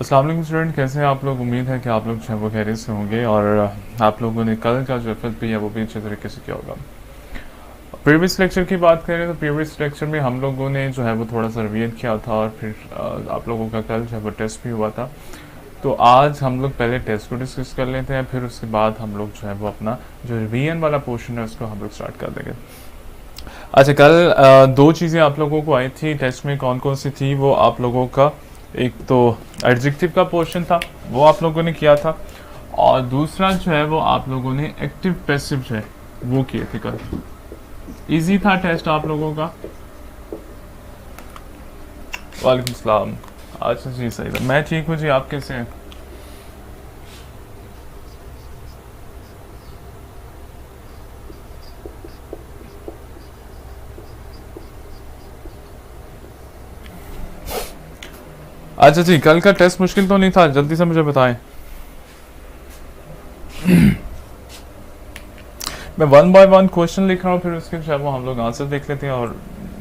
अस्सलाम वालेकुम स्टूडेंट, कैसे हैं आप लोग। उम्मीद है कि आप लोग जो है वो खैरियत से होंगे और आप लोगों ने कल का जो एफएल भी है वो भी अच्छे तरीके से किया होगा। प्रीवियस लेक्चर की बात करें तो प्रीवियस लेक्चर में हम लोगों ने जो है वो थोड़ा सा रिवीजन किया था और फिर आप लोगों का कल जो है वो टेस्ट भी हुआ था। तो आज हम लोग पहले टेस्ट को डिस्कस कर लेते हैं, फिर उसके बाद हम लोग जो है वो अपना जो रिवीजन वाला पोर्शन है उसको हम लोग स्टार्ट कर देंगे। अच्छा, कल दो चीज़ें आप लोगों को आई थी टेस्ट में, कौन कौन सी थी वो आप लोगों का, एक तो एडजेक्टिव का पोर्शन था वो आप लोगों ने किया था, और दूसरा जो है वो आप लोगों ने एक्टिव पैसिव जो है वो किए थे कल। इजी था टेस्ट आप लोगों का। वालेकुम सलाम। अच्छा जी, सही था, मैं ठीक हूँ जी, आप कैसे हैं। अच्छा जी, कल का टेस्ट मुश्किल तो नहीं था, जल्दी से मुझे बताएं। मैं वन बाय वन क्वेश्चन लिख रहा हूँ, फिर उसके जो है वो हम लोग आंसर देख लेते हैं और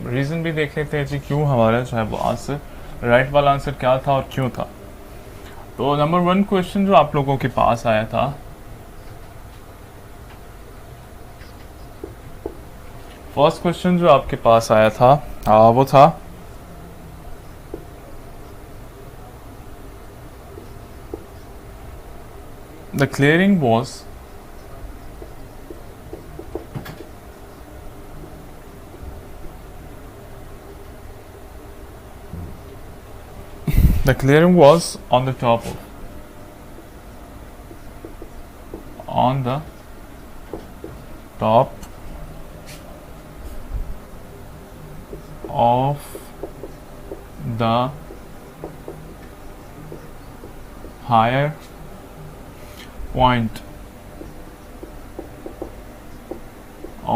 रीज़न भी देख लेते हैं जी क्यों हमारा जो है वो आंसर राइट वाला आंसर क्या था और क्यों था। तो नंबर वन क्वेश्चन जो आप लोगों के पास आया था, फर्स्ट क्वेश्चन जो आपके पास आया था वो था the clearing was the clearing was on the top of the higher point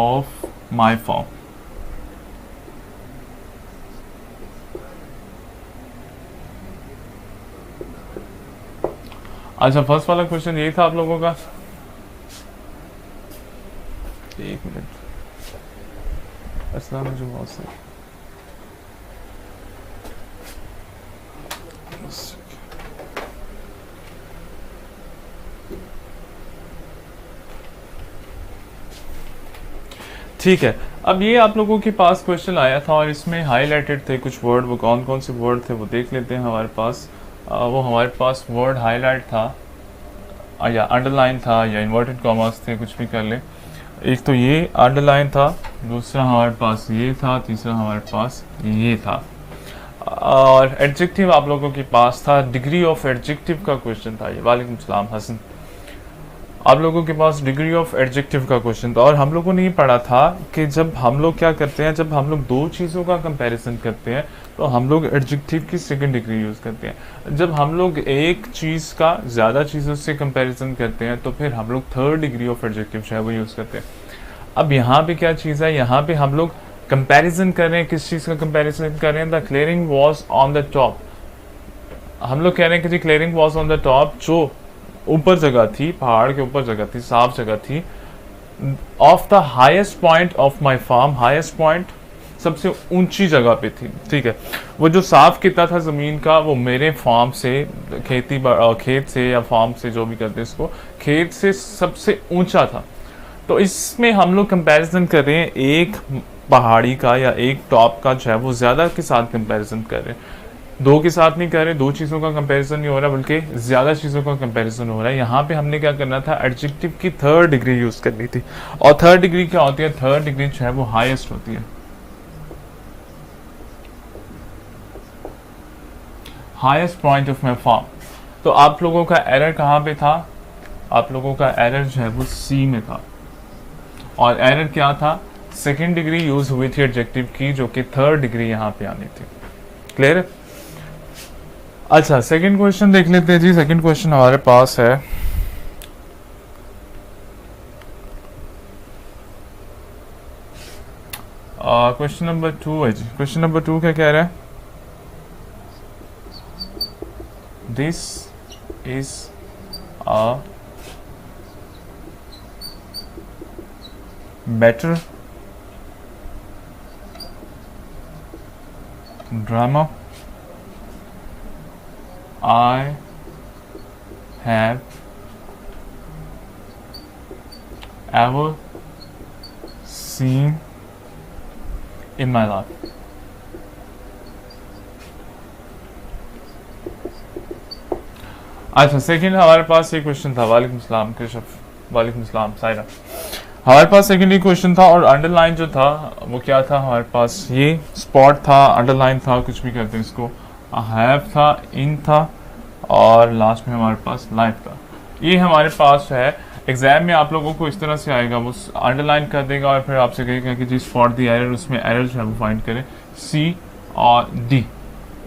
of my form. अच्छा, फर्स्ट वाला क्वेश्चन यही था आप लोगों का। एक मिनट, अस्सलाम मुझे बहुत से ठीक है। अब ये आप लोगों के पास क्वेश्चन आया था और इसमें हाईलाइटेड थे कुछ वर्ड, वो कौन कौन से वर्ड थे वो देख लेते हैं हमारे पास। वो हमारे पास वर्ड हाईलाइट था या अंडरलाइन था या इन्वर्टेड कॉमर्स थे, कुछ भी कर ले। एक तो ये अंडरलाइन था, दूसरा हमारे पास ये था, तीसरा हमारे पास ये था। और एडजेक्टिव आप लोगों के पास था, डिग्री ऑफ एडजेक्टिव का क्वेश्चन था ये। वालेकुम सलाम हसन, आप लोगों के पास डिग्री ऑफ एडजेक्टिव का क्वेश्चन था। और हम लोगों ने ये पढ़ा था कि जब हम लोग क्या करते हैं, जब हम लोग दो चीज़ों का कंपैरिजन करते हैं तो हम लोग एडजेक्टिव की सेकंड डिग्री यूज़ करते हैं। जब हम लोग एक चीज़ का ज़्यादा चीज़ों से कंपैरिजन करते हैं तो फिर हम लोग थर्ड डिग्री ऑफ एडजेक्टिव जो है वो यूज़ करते हैं। अब यहाँ पे क्या चीज़ है, यहाँ पे हम लोग कंपैरिजन कर रहे हैं, किस चीज़ का कंपैरिजन कर रहे हैं, the clearing was on the top. हम लोग कह रहे हैं कि जी clearing was on the top, जो ऊपर जगह थी, पहाड़ के ऊपर जगह थी, साफ जगह थी, of the highest point of my farm. Highest point सबसे ऊंची जगह पे थी, ठीक है। वो जो साफ कितना था ज़मीन का, वो मेरे फार्म से, खेत से या फार्म से, जो भी करते इसको, खेत से सबसे ऊंचा था। तो इसमें हम लोग कंपैरिजन कर रहे हैं एक पहाड़ी का या एक टॉप का जो है वो ज़्यादा के साथ कंपैरिजन कर रहे हैं, दो के साथ नहीं कर रहे, दो चीज़ों का कंपैरिजन नहीं हो रहा बल्कि ज़्यादा चीज़ों का कंपैरिजन हो रहा है। यहाँ पे हमने क्या करना था, एडजेक्टिव की थर्ड डिग्री यूज़ करनी थी। और थर्ड डिग्री क्या होती है, थर्ड डिग्री जो है वो हाईएस्ट होती है, highest point of my form. तो आप लोगों का एरर कहाँ पे था, आप लोगों का एरर जो है वो सी में था। और एरर क्या था, सेकेंड डिग्री यूज़ हुई थी एडजेक्टिव की, जो कि थर्ड डिग्री यहाँ पे आनी थी। क्लियर है। अच्छा, सेकंड क्वेश्चन देख लेते हैं जी। सेकंड क्वेश्चन हमारे पास है, क्वेश्चन नंबर 2 है जी। क्वेश्चन नंबर 2 क्या कह रहा है, this is a better drama I have ever seen in my life. अच्छा, सेकंड हमारे पास एक क्वेश्चन था। वालेकुम सलाम कृषफ, वालेकुम सलाम सायरा। हमारे पास सेकंड एक क्वेश्चन था और अंडरलाइन जो था वो क्या था हमारे पास, ये स्पॉट था, अंडरलाइन था, कुछ भी कहते हैं इसको, हैव था, इन था और लास्ट में हमारे पास लाइफ था। ये हमारे पास है। एग्जाम में आप लोगों को इस तरह से आएगा, वो अंडरलाइन कर देगा और फिर आपसे कहेगा कि जी स्पॉट दी एरर, उसमें एरर जो है वो फाइंड करें, सी और डी।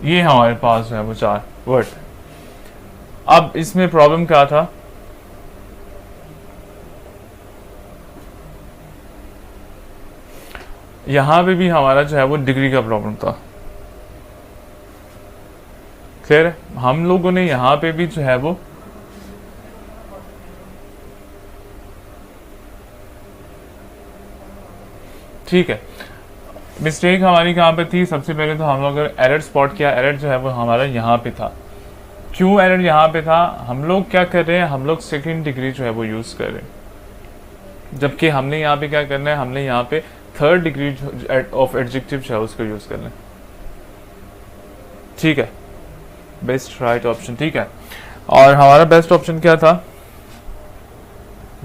ये हमारे पास जो है वो 4 वर्ड। अब इसमें प्रॉब्लम क्या था, यहां पे भी हमारा जो है वो डिग्री का प्रॉब्लम था। क्लियर है? हम लोगों ने यहां पे भी जो है वो ठीक है, मिस्टेक हमारी कहां पे थी, सबसे पहले तो हम लोग एरर स्पॉट किया, एरर जो है वो हमारा यहाँ पे था। क्यों एरर यहाँ पे था, हम लोग क्या कर रहे हैं, हम लोग सेकेंड डिग्री जो है वो यूज कर रहे हैं, जबकि हमने यहाँ पे क्या करना है, हमने यहाँ पे थर्ड डिग्री ऑफ एडजेक्टिव जो है उसको यूज करना है। ठीक है, बेस्ट राइट ऑप्शन। ठीक है, और हमारा बेस्ट ऑप्शन क्या था,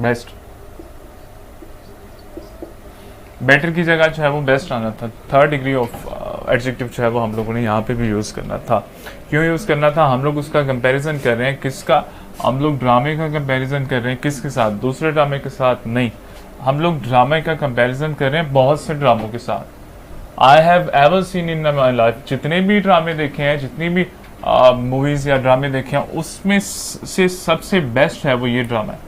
बेस्ट, बेटर की जगह जो है वो बेस्ट आना था। थर्ड डिग्री ऑफ एडजेक्टिव जो है वो हम लोगों ने यहाँ पे भी यूज करना था। क्यों यूज करना था, हम लोग उसका कंपैरिजन कर रहे हैं, किसका, हम लोग ड्रामे का कंपैरिजन कर रहे हैं, किसके साथ, दूसरे ड्रामे के साथ नहीं, हम लोग ड्रामे का कंपैरिजन कर रहे हैं बहुत से ड्रामों के साथ। I have ever seen in my life, जितने भी ड्रामे देखे हैं, जितनी भी मूवीज या ड्रामे देखे हैं, उसमें से सबसे बेस्ट है वो ये ड्रामा है।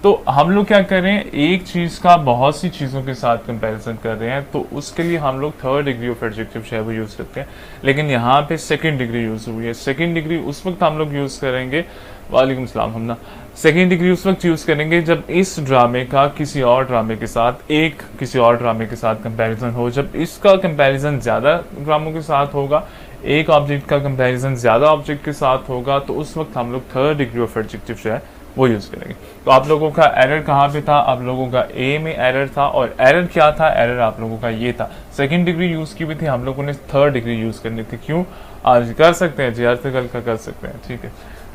तो हम लोग क्या कर रहे हैं, एक चीज का बहुत सी चीजों के साथ कंपैरिजन कर रहे हैं, तो उसके लिए हम लोग थर्ड डिग्री ऑफ एडजेक्टिव जो है वो यूज करते हैं। लेकिन यहाँ पे सेकंड डिग्री यूज हुई है। सेकंड डिग्री उस वक्त हम लोग यूज करेंगे, वालेकुम सलाम हमना, सेकंड डिग्री उस वक्त यूज करेंगे जब इस ड्रामे का किसी और ड्रामे के साथ, एक किसी और ड्रामे के साथ कंपैरिजन हो, जब इसका कंपैरिजन ज्यादा ड्रामों के साथ होगा, एक ऑब्जेक्ट का कंपैरिजन ज्यादा ऑब्जेक्ट के साथ होगा, तो उस वक्त हम लोग थर्ड डिग्री ऑफ एडजेक्टिव जो है वो यूज करेंगे। तो आप लोगों का एरर कहाँ पे था, आप लोगों का ए में एरर था, और एरर क्या था, एरर आप लोगों का ये था, सेकंड डिग्री यूज की हुई थी, हम लोगों ने थर्ड डिग्री यूज करनी थी। क्यों, आज कर सकते हैं जी, आज से कल का कर सकते हैं, ठीक है,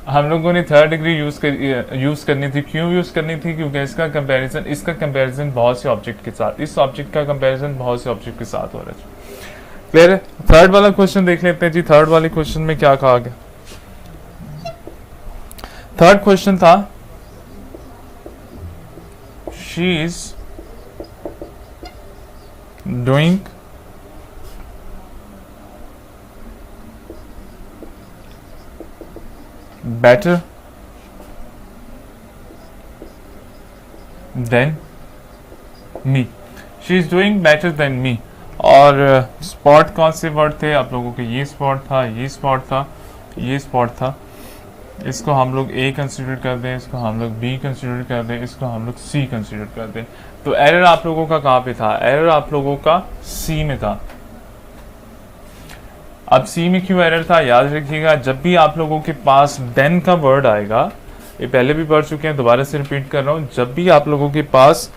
हम लोगों ने थर्ड डिग्री यूज करनी थी। क्यों यूज करनी थी, क्योंकि इसका कंपैरिजन बहुत से ऑब्जेक्ट के साथ, इस ऑब्जेक्ट का कंपैरिजन बहुत से ऑब्जेक्ट के साथ हो रहा है। क्लियर है? थर्ड वाला क्वेश्चन देख लेते हैं जी। थर्ड वाले क्वेश्चन में क्या कहा गया, थर्ड क्वेश्चन था, she is doing better than me, she is doing better than मी। और स्पॉट कौन से वर्ड थे आप लोगों के, ये स्पॉट था, ये स्पॉट था, ये स्पॉट था। इसको हम लोग ए कंसिडर कर दें, इसको हम लोग बी कंसिडर कर दें, इसको हम लोग सी कंसिडर कर दें। तो एरर आप लोगों का कहाँ पे था, एरर आप लोगों का सी में था। अब सी में क्यों एरर था, याद रखिएगा, जब भी आप लोगों के पास देन का वर्ड आएगा, ये पहले भी पढ़ चुके हैं, दोबारा से रिपीट कर रहा हूँ, जब भी आप लोगों के पास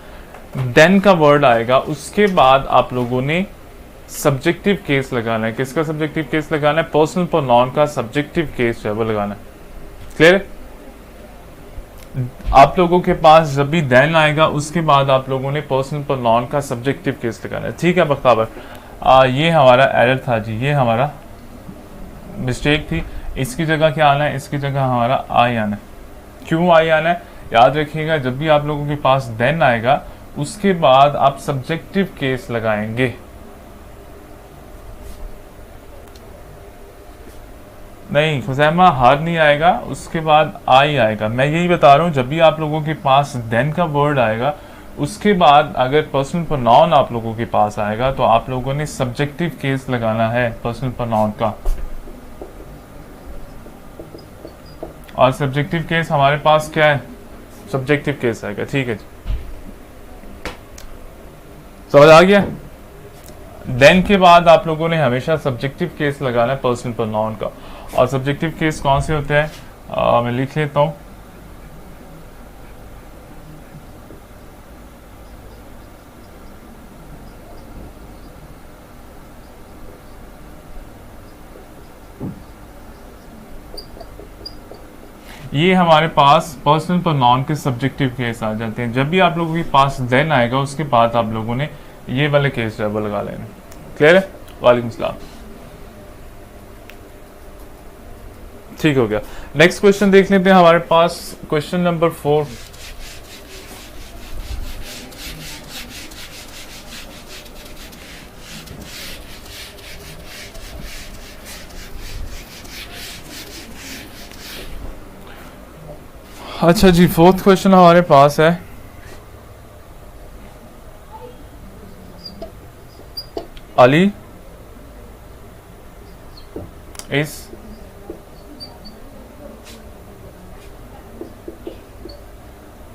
देन का वर्ड आएगा, उसके बाद आप लोगों ने सब्जेक्टिव केस लगाना है। किसका सब्जेक्टिव केस लगाना है, पर्सनल प्रोनाउन का सब्जेक्टिव केस है वो लगाना है। क्लियर? आप लोगों के पास जब भी देन आएगा, उसके बाद आप लोगों ने पर्सनल प्रोनाउन का सब्जेक्टिव केस लगाना है। ठीक है बख्ताबर, ये हमारा एरर था जी, ये हमारा मिस्टेक थी। इसकी जगह क्या आना है, इसकी जगह हमारा आई आना है। क्यों आई आना है, याद रखिएगा, जब भी आप लोगों के पास देन आएगा, उसके बाद आप सब्जेक्टिव केस लगाएंगे। नहीं खुजैमा, हार नहीं आएगा, उसके बाद आई आएगा। मैं यही बता रहा हूँ, जब भी आप लोगों के पास देन का वर्ड आएगा, उसके बाद अगर पर्सनल प्रोनाउन आप लोगों के पास आएगा, तो आप लोगों ने सब्जेक्टिव केस लगाना है पर्सनल प्रोनाउन का। और सब्जेक्टिव केस हमारे पास क्या है, सब्जेक्टिव केस आएगा। ठीक है जी, समझ आ गया? देन के बाद आप लोगों ने हमेशा सब्जेक्टिव केस लगाना है पर्सनल प्रोनाउन का। और सब्जेक्टिव केस कौन से होते हैं, मैं लिख लेता हूं। ये हमारे पास पर्सनल प्रोनाउन के सब्जेक्टिव केस आ जाते हैं। जब भी आप लोगों के पास देन आएगा उसके बाद आप लोगों ने ये वाले केस जो है वो लगा लेना। क्लियर है? वालेकुम सलाम। ठीक हो गया। नेक्स्ट क्वेश्चन देख लेते हैं हमारे पास, क्वेश्चन नंबर 4। अच्छा जी, फोर्थ क्वेश्चन हमारे पास है, Ali is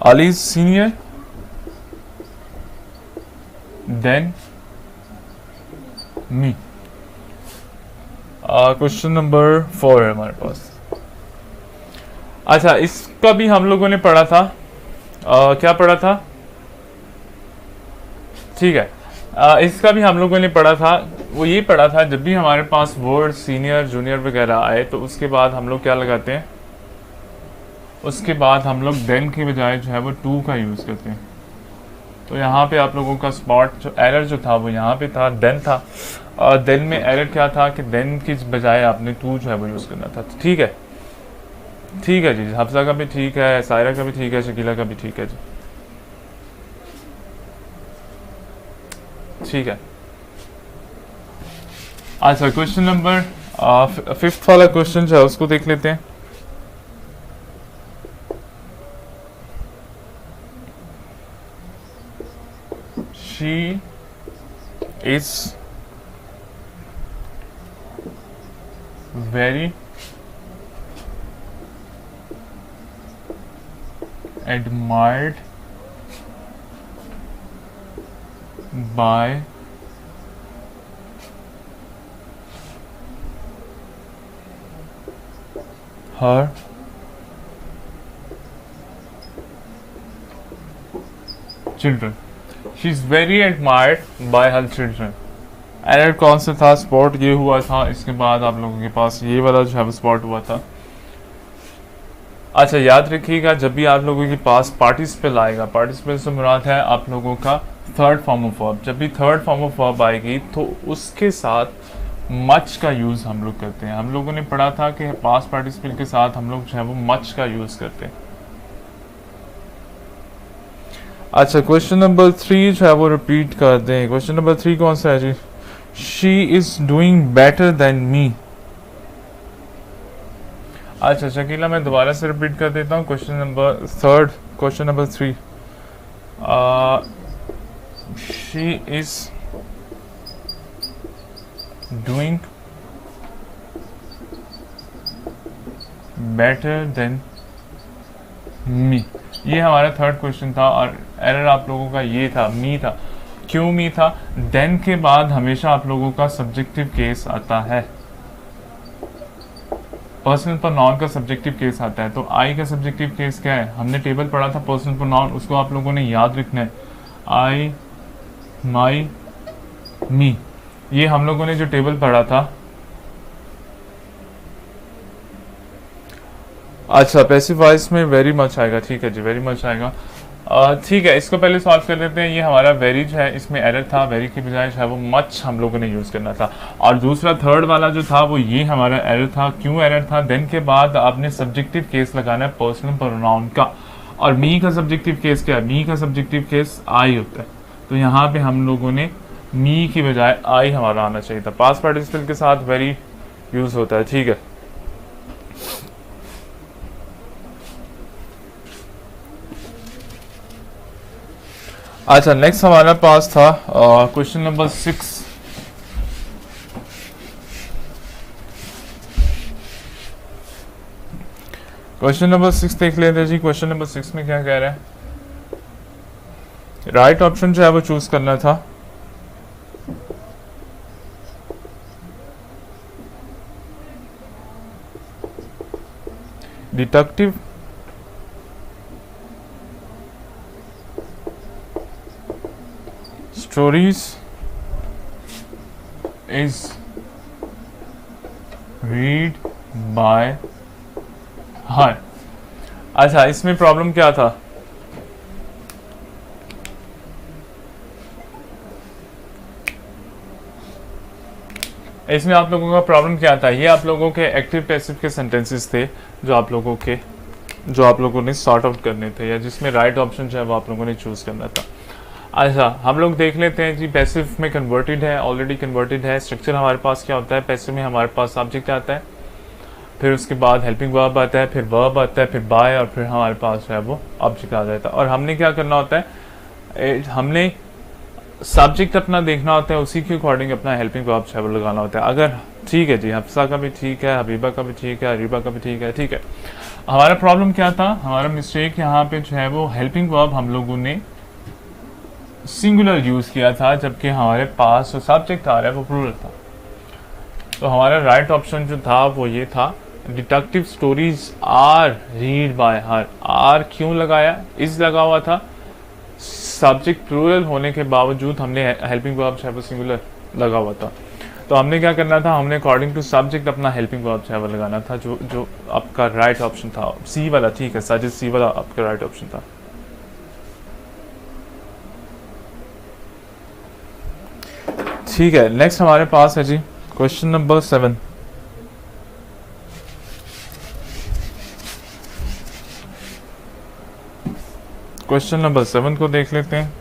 Ali is senior than me। Question number 4 है हमारे पास। अच्छा, इसका भी हम लोगों ने पढ़ा था। क्या पढ़ा था? ठीक है, इसका भी हम लोगों ने पढ़ा था। वो ये पढ़ा था, जब भी हमारे पास वर्ड सीनियर जूनियर वगैरह आए तो उसके बाद हम लोग क्या लगाते हैं, उसके बाद हम लोग देन के बजाय जो है वो टू का यूज़ करते हैं। तो यहाँ पे आप लोगों का स्पॉट जो एरर जो था वो यहाँ पे था, देन था। और देन में एरर क्या था कि देन की बजाय आपने टू जो है वो यूज़ करना था। ठीक है, ठीक है जी। हफ्सा का भी ठीक है, सायरा का भी ठीक है, शकीला का भी ठीक है जी। ठीक है। अच्छा, क्वेश्चन नंबर 5 वाला क्वेश्चन जो है उसको देख लेते हैं। She is very admired by her children। She is very admired by her children। Error कौन सा था? स्पॉट ये हुआ था, इसके बाद आप लोगों के पास ये वाला जो है स्पॉट हुआ था। अच्छा, याद रखिएगा, जब भी आप लोगों के पास पार्टिसिपल आएगा, पार्टिसिपल से मुराद है आप लोगों का थर्ड फॉर्म ऑफ वर्ब। जब भी थर्ड फॉर्म ऑफ वर्ब आएगी तो उसके साथ मच का यूज़ हम लोग करते हैं। हम लोगों ने पढ़ा था कि पास्ट पार्टिसिपल के साथ हम लोग जो है वो मच का यूज़ करते हैं। अच्छा, क्वेश्चन नंबर 3 जो है वो रिपीट कर दें। क्वेश्चन नंबर 3 कौन सा है जी? She is doing better than me. अच्छा शकीला, मैं दोबारा से रिपीट कर देता हूँ। Question number 3, question number 3, she is doing better than me. ये हमारा थर्ड क्वेश्चन था और एरर आप लोगों का ये था, मी था। क्यों मी था? देन के बाद हमेशा आप लोगों का सब्जेक्टिव केस आता है, पर्सनल प्रोनाउन का सब्जेक्टिव केस आता है। तो आई का सब्जेक्टिव केस क्या है? हमने टेबल पढ़ा था पर्सनल प्रोनाउन, उसको आप लोगों ने याद रखना है। आई, माई, मी, ये हम लोगों ने जो टेबल पढ़ा था। अच्छा, पैसिव वॉइस में वेरी मच आएगा। ठीक है जी, वेरी मच आएगा। ठीक है, इसको पहले सॉल्व कर लेते हैं। ये हमारा वेरी जो है इसमें एरर था, वेरी की बजाय जो है वो मच हम लोगों ने यूज़ करना था। और दूसरा थर्ड वाला जो था वो ये हमारा एरर था। क्यों एरर था? देन के बाद आपने सब्जेक्टिव केस लगाना है पर्सनल प्रोनाउन का। और मी का सब्जेक्टिव केस क्या है? मी का सब्जेक्टिव केस आई होता है। तो यहाँ पे हम लोगों ने मी की बजाय आई हमारा आना चाहिए था। पास्ट पार्टिसिपल के साथ वेरी यूज़ होता है। ठीक है, अच्छा नेक्स्ट हमारे पास था क्वेश्चन नंबर 6। क्वेश्चन नंबर 6 देख लेते हैं जी। क्वेश्चन नंबर 6 में क्या कह रहा है? राइट ऑप्शन जो है वो चूज करना था। Detective stories is read by हर। अच्छा, इसमें प्रॉब्लम क्या था? इसमें आप लोगों का प्रॉब्लम क्या था? ये आप लोगों के एक्टिव पैसिव के सेंटेंसेस थे जो आप लोगों ने सॉर्ट आउट करने थे, या जिसमें राइट ऑप्शन जो है वो आप लोगों ने चूज करना था। अच्छा, हम लोग देख लेते हैं जी। पैसिव में कन्वर्टेड है, ऑलरेडी कन्वर्टेड है। स्ट्रक्चर हमारे पास क्या होता है? पैसिव में हमारे पास सब्जेक्ट आता है, फिर उसके बाद हेल्पिंग वर्ब आता है, फिर वर्ब आता है, फिर बाय, और फिर हमारे पास जो है वो ऑब्जेक्ट आ जाता है। और हमने क्या करना होता है? हमने सब्जेक्ट अपना देखना होता है, उसी के अकॉर्डिंग अपना हेल्पिंग वर्ब जो है वो लगाना होता है। अगर ठीक है जी, हफ्सा का भी ठीक है, हबीबा का भी ठीक है, अरीबा का भी ठीक है, ठीक है। हमारा प्रॉब्लम क्या था? हमारा मिस्टेक यहाँ पे जो है वो हेल्पिंग वर्ब हम लोगों ने सिंगुलर यूज किया था, जबकि हमारे पास जो सब्जेक्ट आ रहा है वो प्लूरल था। तो हमारा राइट ऑप्शन जो था वो ये था, detective stories are read by her. Are क्यों लगाया? इज लगा हुआ था, सब्जेक्ट प्लूरल होने के बावजूद हमने हेल्पिंग वर्ब जो है वो सिंगुलर लगा हुआ था। तो हमने क्या करना था? हमने अकॉर्डिंग टू सब्जेक्ट अपना हेल्पिंग वर्ब जो है वो लगाना था, जो आपका राइट ऑप्शन था, सी वाला। ठीक है साजिद, सी वाला आपका राइट ऑप्शन था। ठीक है, नेक्स्ट हमारे पास है जी क्वेश्चन नंबर 7। क्वेश्चन नंबर 7 को देख लेते हैं।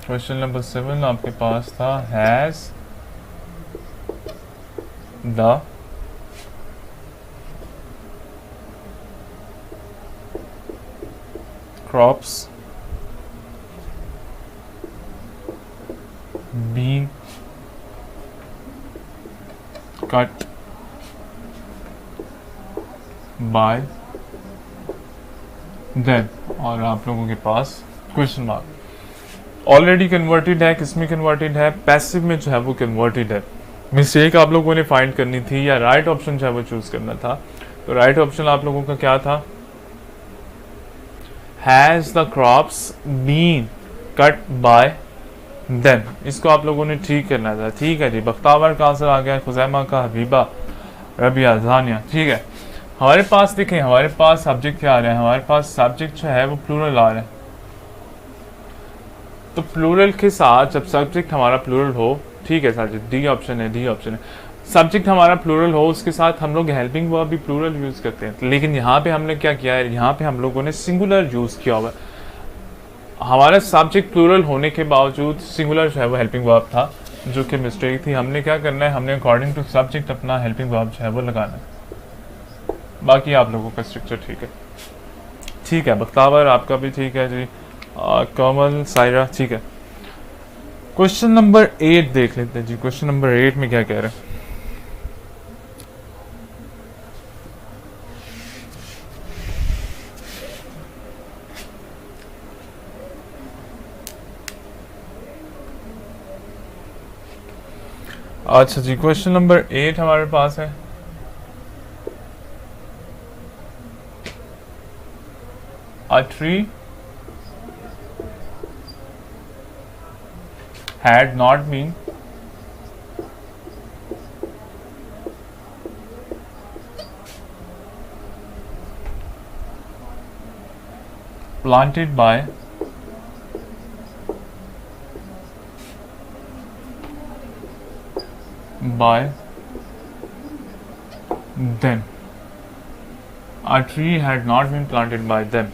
क्वेश्चन नंबर 7 आपके पास था, has the crops being cut by them। और आप लोगों के पास क्वेश्चन मार्क। ऑलरेडी कन्वर्टेड है, किसमें कन्वर्टेड है? पैसिव में जो है वो कन्वर्टेड है। मिस्टेक आप लोगों ने फाइंड करनी थी, या राइट ऑप्शन जो है वो चूज करना था। तो राइट ऑप्शन आप लोगों का क्या था? Has the crops been cut by them. इसको आप लोगों ने ठीक करना था। ठीक है जी, बख्तावर का आंसर आ गया, खुजैमा का, हबीबा, रबिया, जानिया। ठीक है, हमारे पास देखें, हमारे पास सब्जेक्ट क्या आ रहा है? हमारे पास सब्जेक्ट जो है वो प्लूरल आ रहा है। तो प्लूरल के साथ जब सब्जेक्ट हमारा प्लूरल हो, ठीक है सर, डी ऑप्शन है, डी ऑप्शन है। सब्जेक्ट हमारा प्लूरल हो, उसके साथ हम लोग हेल्पिंग वर्ब भी प्लूरल यूज करते हैं। लेकिन यहाँ पे हमने क्या किया है? यहाँ पे हम लोगों ने सिंगुलर यूज किया हुआ है। हमारा सब्जेक्ट प्लूरल होने के बावजूद सिंगुलर जो है वो हेल्पिंग वर्ब था, जो कि मिस्टेक थी। हमने क्या करना है? हमने अकॉर्डिंग टू सब्जेक्ट अपना हेल्पिंग वर्ब जो है वो लगाना है। बाकी आप लोगों का स्ट्रक्चर ठीक है। ठीक है, बख्तावर आपका भी ठीक है जी, कमल, सायरा, ठीक है। क्वेश्चन नंबर 8 देख लेते हैं जी। क्वेश्चन नंबर 8 में क्या कह रहे हैं? अच्छा जी, क्वेश्चन नंबर 8 हमारे पास है, a tree had not been planted by them। A tree had not been planted by them।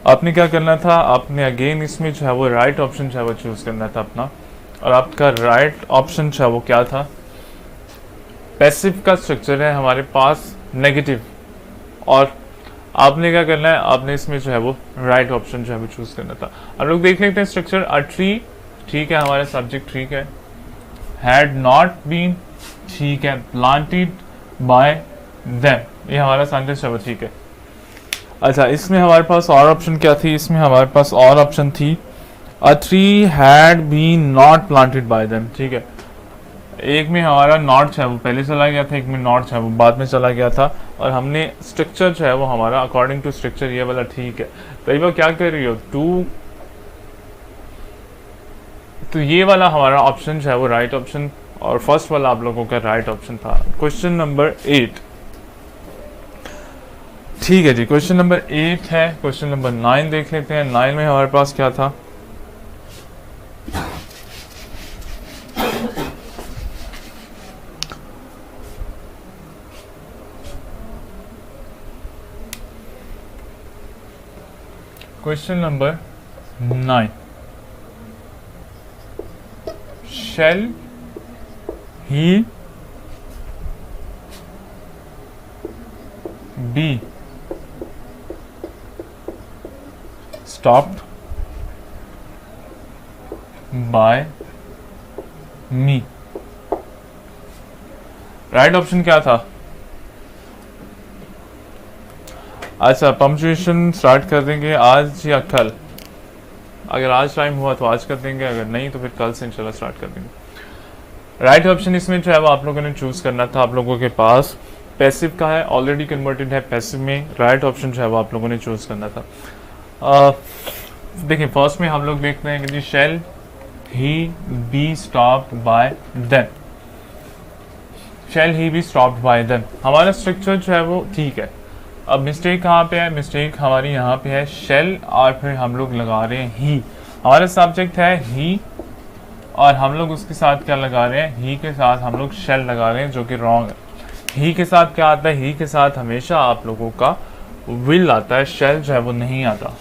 आपने क्या करना था? आपने अगेन इसमें जो है वो राइट ऑप्शन जो है वो चूज करना था अपना। और आपका राइट ऑप्शन जो है वो क्या था? पैसिव का स्ट्रक्चर है हमारे पास नेगेटिव, और आपने क्या करना है? आपने इसमें जो है वो राइट ऑप्शन जो है वो चूज करना था। अब लोग देख लेते हैं स्ट्रक्चर। अ ट्री, ठीक है, हमारा सब्जेक्ट ठीक है। हैड नॉट बीन, ठीक है। प्लांटेड बाय देम, ये हमारा सेंटेंस है वो ठीक है। अच्छा, इसमें हमारे पास और ऑप्शन क्या थी? इसमें हमारे पास और ऑप्शन थी, a tree had been not planted by them. ठीक है, एक में हमारा नॉट है वो पहले चला गया था, एक में नॉट है वो बाद में चला गया था, और हमने स्ट्रक्चर जो है वो हमारा अकॉर्डिंग टू स्ट्रक्चर ये वाला ठीक है। तो ये क्या कर रही हो टू, तो ये वाला हमारा ऑप्शन जो है वो राइट ऑप्शन, और फर्स्ट वाला आप लोगों का राइट ऑप्शन था। क्वेश्चन नंबर 8, ठीक है जी, क्वेश्चन नंबर 8 है। क्वेश्चन नंबर 9 देख लेते हैं। 9 में हमारे पास क्या था? Question number 9, shall he be stopped by me? Right option क्या था? अच्छा, पंक्चुएशन स्टार्ट कर देंगे आज या कल? अगर आज टाइम हुआ तो आज कर देंगे, अगर नहीं तो फिर कल से इंशाल्लाह स्टार्ट कर देंगे। राइट ऑप्शन इसमें जो है वो आप लोगों ने चूज करना था। आप लोगों के पास पैसिव का है, ऑलरेडी कन्वर्टेड है पैसिव में। राइट ऑप्शन जो है वो आप लोगों ने चूज करना था। देखिए फर्स्ट में हम लोग देखते हैं कि जी shall he be stopped by them, shall he be stopped by them, हमारा स्ट्रक्चर जो है वो ठीक है। अब मिस्टेक कहाँ पे है? मिस्टेक हमारी यहाँ पे है शेल, और फिर हम लोग लगा रहे हैं ही। हमारा सब्जेक्ट है ही और हम लोग उसके साथ क्या लगा रहे हैं? ही के साथ हम लोग शेल लगा रहे हैं, जो कि रॉन्ग है। ही के साथ क्या आता है? ही के साथ हमेशा आप लोगों का विल आता है, शेल जो है वो नहीं आता।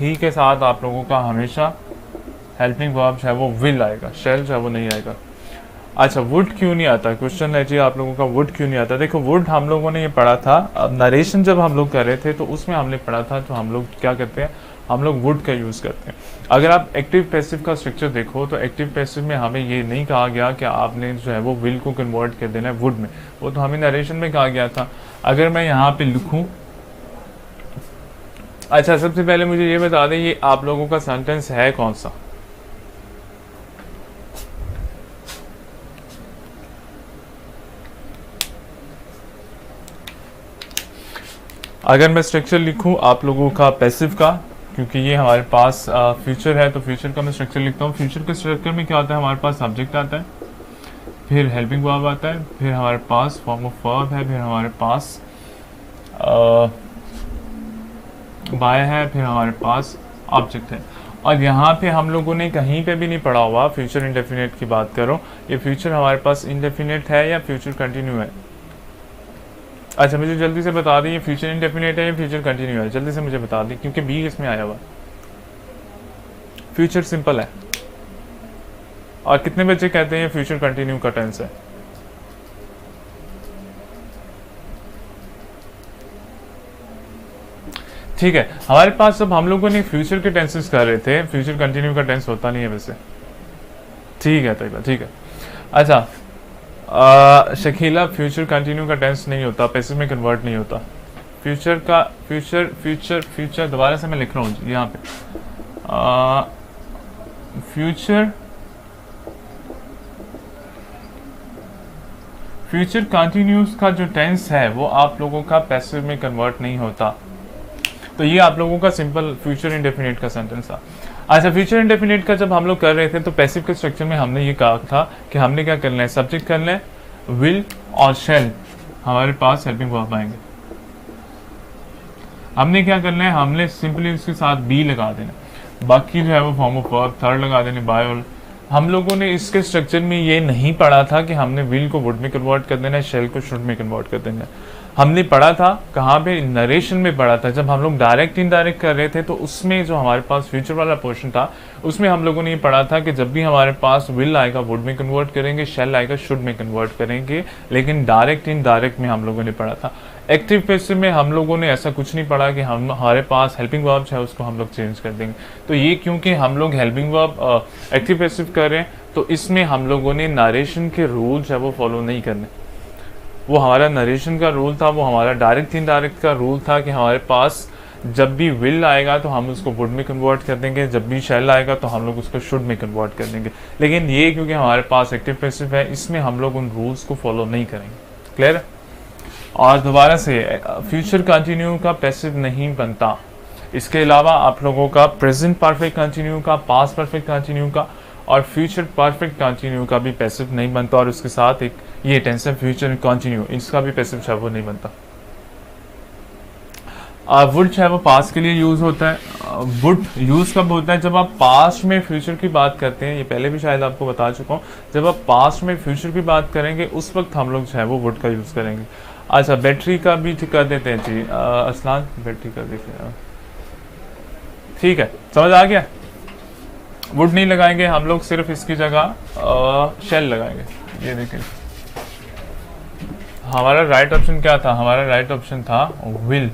ही के साथ आप लोगों का हमेशा हेल्पिंग वर्ब जो है वो विल आएगा, शेल जो है वो नहीं आएगा। अच्छा, वुड क्यों नहीं आता? क्वेश्चन है जी आप लोगों का, वुड क्यों नहीं आता? देखो वुड हम लोगों ने ये पढ़ा था, अब नरेशन जब हम लोग कर रहे थे तो उसमें हमने पढ़ा था, तो हम लोग क्या करते हैं? हम लोग वुड का यूज़ करते हैं। अगर आप एक्टिव पैसिव का स्ट्रक्चर देखो तो एक्टिव पैसिव में हमें ये नहीं कहा गया कि आपने जो है वो विल को कन्वर्ट कर देना है वुड में, वो तो हमें नरेशन में कहा गया था। अगर मैं यहाँ पे लिखूँ, अच्छा सबसे पहले मुझे ये बता दें ये आप लोगों का सेंटेंस है कौन सा? अगर मैं स्ट्रक्चर लिखूं आप लोगों का पैसिव का, क्योंकि ये हमारे पास फ्यूचर है तो फ्यूचर का मैं स्ट्रक्चर लिखता हूँ। फ्यूचर के स्ट्रक्चर में क्या होता है? हमारे पास सब्जेक्ट आता है, फिर हेल्पिंग वर्ब आता है, फिर हमारे पास फॉर्म ऑफ वर्ब है, फिर हमारे पास बाय है, फिर हमारे पास ऑब्जेक्ट है। और यहाँ पे हम लोगों ने कहीं पे भी नहीं पढ़ा हुआ फ्यूचर इंडेफिनिट की बात करो, ये फ्यूचर हमारे पास इंडेफिनिट है या फ्यूचर कंटिन्यू है? अच्छा मुझे जल्दी से बता दी, ये फ्यूचर इंडेफिनिट है या फ्यूचर कंटिन्यू है? जल्दी से मुझे बता दी, क्योंकि बी इसमें आया हुआ। फ्यूचर सिंपल है, और कितने बच्चे कहते हैं ये फ्यूचर कंटिन्यू का टेंस है? ठीक है, हमारे पास जब हम लोगों ने फ्यूचर के टेंसेस कर रहे थे, फ्यूचर कंटिन्यू का टेंस होता नहीं है वैसे। ठीक है तैयबा, ठीक है। अच्छा शकीला, फ्यूचर कंटिन्यू का टेंस नहीं होता, पैसिव में कन्वर्ट नहीं होता। फ्यूचर का फ्यूचर फ्यूचर फ्यूचर दोबारा से मैं लिख रहा हूँ यहाँ पे, फ्यूचर फ्यूचर कंटिन्यूस का जो टेंस है वो आप लोगों का पैसिव में कन्वर्ट नहीं होता। तो ये आप लोगों का सिंपल फ्यूचर इंडेफिनिट का सेंटेंस था। अच्छा, फ्यूचर इंडेफिनिट का जब हम लोग कर रहे थे तो पैसिव के स्ट्रक्चर में हमने ये कहा था कि हमने क्या करना है? सब्जेक्ट करना है, विल और शैल हमारे पास हेल्पिंग वर्ब आएंगे। हमने क्या करना है? हमने सिंपली उसके साथ बी लगा देना, बाकी जो है वो फॉर्म ऑफ वर्ब थर्ड लगा देने, बाय। और हम लोगों ने इसके स्ट्रक्चर में ये नहीं पढ़ा था कि हमने विल को वुड में कन्वर्ट कर देना है, शेल को शुड में कन्वर्ट कर देना है। हमने पढ़ा था कहाँ पे? नरेशन में पढ़ा था। जब हम लोग डायरेक्ट इनडायरेक्ट कर रहे थे तो उसमें जो हमारे पास फ्यूचर वाला पोर्शन था उसमें हम लोगों ने ये पढ़ा था कि जब भी हमारे पास विल आएगा वुड में कन्वर्ट करेंगे, शेल आएगा शुड में कन्वर्ट करेंगे। लेकिन डायरेक्ट इनडायरेक्ट में हम लोगों ने पढ़ा था। एक्टिव पैसिव में हम लोगों ने ऐसा कुछ नहीं पढ़ा कि हमारे पास हेल्पिंग वर्ब है उसको हम लोग चेंज कर देंगे। तो ये क्योंकि हम लोग हेल्पिंग वर्ब एक्टिव पैसिव कर रहे हैं तो इसमें हम लोगों ने नरेशन के रूल्स है वो फॉलो नहीं करने। वो हमारा नरेशन का रूल था, वो हमारा डायरेक्ट इनडायरेक्ट का रूल था कि हमारे पास जब भी विल आएगा तो हम उसको वुड में कन्वर्ट कर देंगे, जब भी शैल आएगा तो हम लोग उसको शुड में कन्वर्ट कर देंगे। लेकिन ये क्योंकि हमारे पास एक्टिव पैसिव है, इसमें हम लोग उन रूल्स को फॉलो नहीं करेंगे। क्लियर है? और दोबारा से फ्यूचर कंटिन्यू का पैसिव नहीं बनता। इसके अलावा आप लोगों का प्रेजेंट परफेक्ट कंटिन्यू का, पास्ट परफेक्ट कंटिन्यू का और फ्यूचर परफेक्ट कंटिन्यू का भी पैसिव नहीं बनता। और उसके साथ एक ये टेंस फ्यूचर कंटिन्यू, इसका भी पैसिव है वो नहीं बनता। वुड जो है वो पास्ट के लिए यूज होता है। वुड यूज कब होता है? जब आप पास्ट में फ्यूचर की बात करते हैं। ये पहले भी शायद आपको बता चुका हूँ। जब आप पास्ट में फ्यूचर की बात करेंगे उस वक्त हम लोग जो है वो वुड का यूज करेंगे। अच्छा, बैटरी का भी कर देते हैं जी। असलान बैटरी कर देते हैं, ठीक है, समझ आ गया। वुड नहीं लगाएंगे हम लोग, सिर्फ इसकी जगह शेल लगाएंगे। ये देखिए हमारा राइट ऑप्शन क्या था? हमारा राइट ऑप्शन था विल।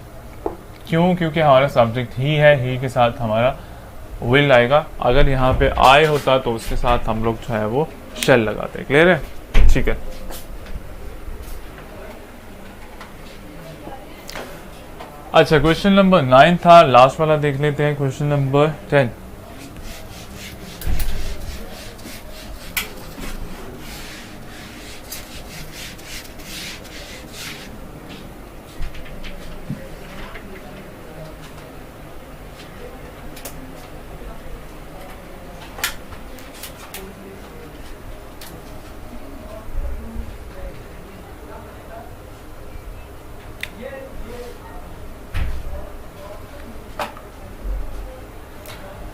क्यों? क्योंकि हमारा सब्जेक्ट ही है, ही के साथ हमारा विल आएगा। अगर यहाँ पे आए होता तो उसके साथ हम लोग जो है वो शेल लगाते। क्लियर है? ठीक है। अच्छा, क्वेश्चन नंबर 9 था, लास्ट वाला देख लेते हैं। Question number 10।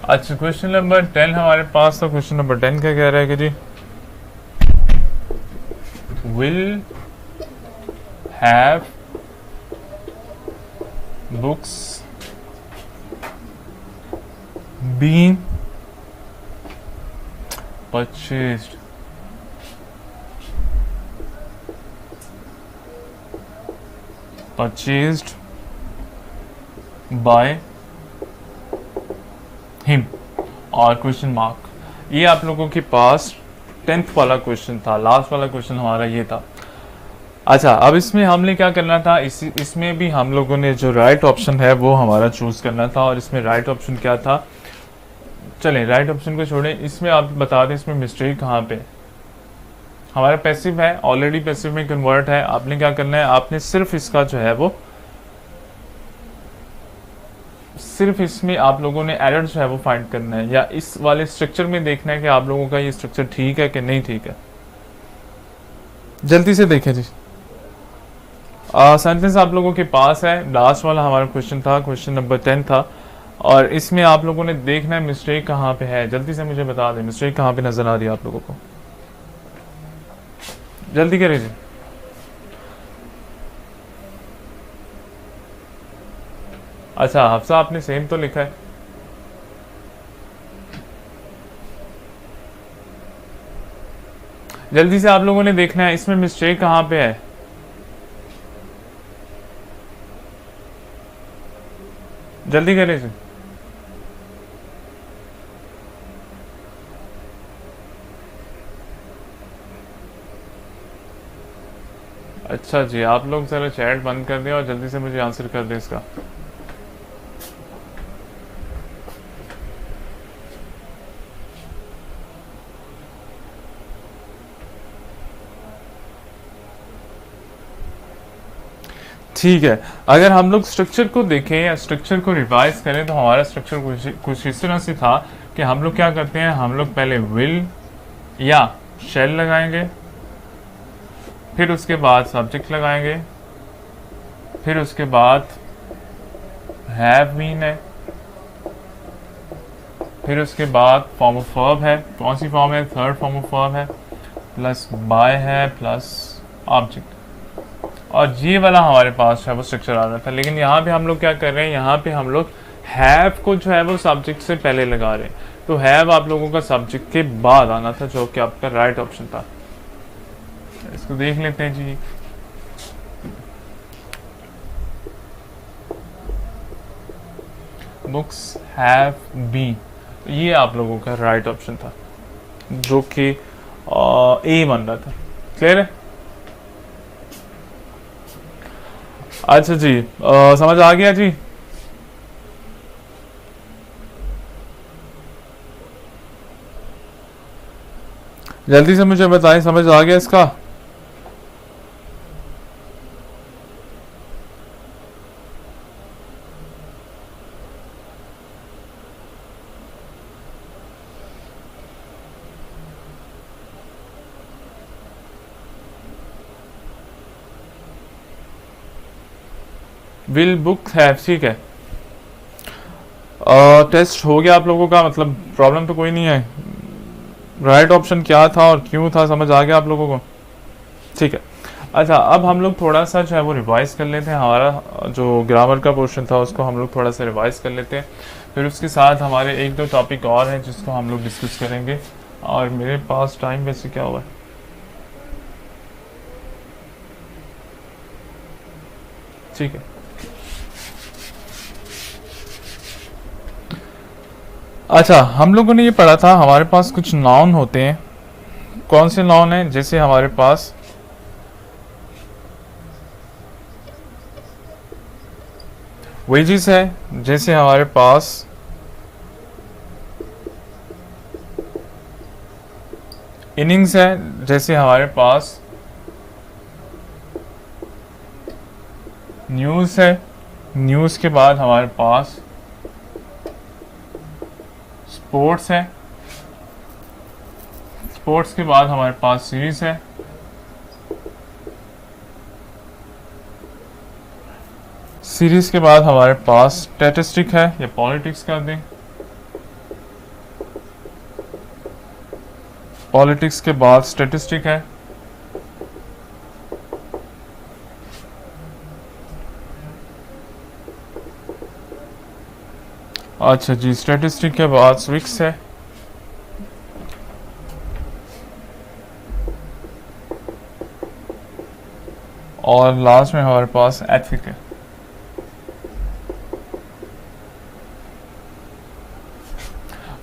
अच्छा, क्वेश्चन नंबर 10 हमारे पास था। क्वेश्चन नंबर 10 क्या कह रहा है कि जी will have books been purchased by him और क्वेश्चन मार्क। ये आप लोगों के पास 10th वाला क्वेश्चन था, लास्ट वाला क्वेश्चन हमारा ये था। अच्छा, अब इसमें हमने क्या करना था? इसमें भी हम लोगों ने जो राइट ऑप्शन है वो हमारा चूज करना था। और इसमें राइट ऑप्शन क्या था? चलें राइट ऑप्शन को छोड़ें, इसमें आप बता दें इसमें मिस्टेक कहाँ पे। हमारा पैसिव है, ऑलरेडी पैसिव में कन्वर्ट है। आपने क्या करना है? आपने सिर्फ इसका जो है वो सिर्फ इसमें आप लोगों ने एरर जो है वो फाइंड करना है, या इस वाले स्ट्रक्चर में देखना है कि आप लोगों का ये स्ट्रक्चर ठीक है कि नहीं ठीक है। जल्दी से देखें जी। सेंटेंस आप लोगों के पास है, लास्ट वाला हमारा क्वेश्चन था, क्वेश्चन नंबर 10 था। और इसमें आप लोगों ने देखना है मिस्टेक कहाँ पे है। जल्दी से मुझे बता दें मिस्टेक कहाँ पे नजर आ रही है आप लोगों को। जल्दी करें जी। अच्छा, हफ्सा आपने सेम तो लिखा है। जल्दी से आप लोगों ने देखना है इसमें मिस्टेक कहाँ पे है। जल्दी करें जी। अच्छा जी, आप लोग जरा चैट बंद कर दें और जल्दी से मुझे आंसर कर दें इसका। ठीक है, अगर हम लोग स्ट्रक्चर को देखें या स्ट्रक्चर को रिवाइज करें तो हमारा स्ट्रक्चर कुछ इस तरह से था कि हम लोग क्या करते हैं, हम लोग पहले विल या शेल लगाएंगे, फिर उसके बाद सब्जेक्ट लगाएंगे, फिर उसके बाद हैव बीन है, फिर उसके बाद फॉर्म ऑफ वर्ब है। कौन सी फॉर्म है? थर्ड फॉर्म ऑफ वर्ब है, प्लस बाय है, प्लस ऑब्जेक्ट। और ये वाला हमारे पास है वो स्ट्रक्चर आ रहा था। लेकिन यहाँ पे हम लोग क्या कर रहे हैं, यहाँ पे हम लोग हैव को जो है वो सब्जेक्ट से पहले लगा रहे हैं। तो हैव आप लोगों का सब्जेक्ट के बाद आना था, जो कि आपका राइट ऑप्शन था। इसको देख लेते हैं जी। बुक्स हैव बीन, ये आप लोगों का राइट ऑप्शन था, जो कि ए बन रहा था। क्लियर है? अच्छा जी, समझ आ गया जी। जल्दी से मुझे बताएं, समझ आ गया इसका? विल बुक है, ठीक है। टेस्ट हो गया आप लोगों का, मतलब प्रॉब्लम तो कोई नहीं है। राइट ऑप्शन क्या था और क्यों था, समझ आ गया आप लोगों को? ठीक है। अच्छा, अब हम लोग थोड़ा सा जो है वो रिवाइज कर लेते हैं। हमारा जो ग्रामर का पोर्शन था उसको हम लोग थोड़ा सा रिवाइज कर लेते हैं। फिर उसके साथ हमारे एक दो टॉपिक और हैं जिसको हम लोग डिस्कस करेंगे। और मेरे पास टाइम वैसे क्या हुआ है? ठीक है। अच्छा, हम लोगों ने ये पढ़ा था हमारे पास कुछ नाउन होते हैं। कौन से नाउन हैं? जैसे हमारे पास वेजिस है, जैसे हमारे पास इनिंग्स है, जैसे हमारे पास न्यूज़ है, न्यूज़ के बाद हमारे पास स्पोर्ट्स है, स्पोर्ट्स के बाद हमारे पास सीरीज है, सीरीज के बाद हमारे पास स्टैटिस्टिक है या पॉलिटिक्स कर दें, पॉलिटिक्स के बाद स्टैटिस्टिक है, अच्छा जी, स्टैटिस्टिक के बाद स्विक्स है, और लास्ट में हमारे पास एथिक है।